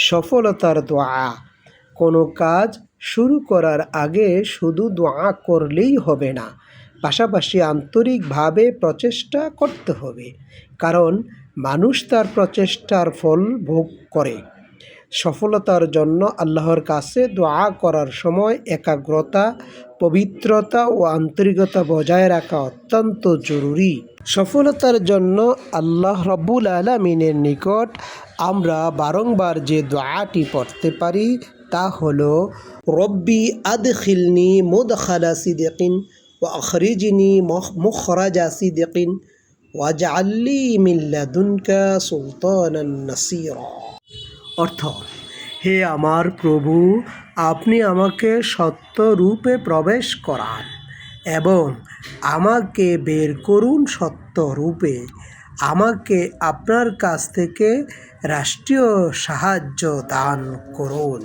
সফলতার দোয়া। কোনো কাজ শুরু করার আগে শুধু দোয়া করলেই হবে না, পাশাপাশি আন্তরিকভাবে প্রচেষ্টা করতে হবে, কারণ মানুষ তার প্রচেষ্টার ফল ভোগ করে। সফলতার জন্য আল্লাহর কাছে দোয়া করার সময় একাগ্রতা, পবিত্রতা ও আন্তরিকতা বজায় রাখা অত্যন্ত জরুরি। সফলতার জন্য আল্লাহ রাব্বুল আলামিনের নিকট আমরা বারংবার যে দোয়াটি পড়তে পারি তা হলো, রব্বি আদখিলনি মুদখালা সিদিকিন ওয়া আখরিজনি মুখরাজা সিদিকিন ওয়াজআললি মিন লাদুনকা সুলতানান নাসীরা। অর্থ, হে আমার প্রভু, আপনি আমাকে সত্যরূপে প্রবেশ করান এবং আমাকে বের করুন সত্যরূপে। আমাকে আপনার কাছ থেকে রাষ্ট্রীয় সাহায্য দান করুন।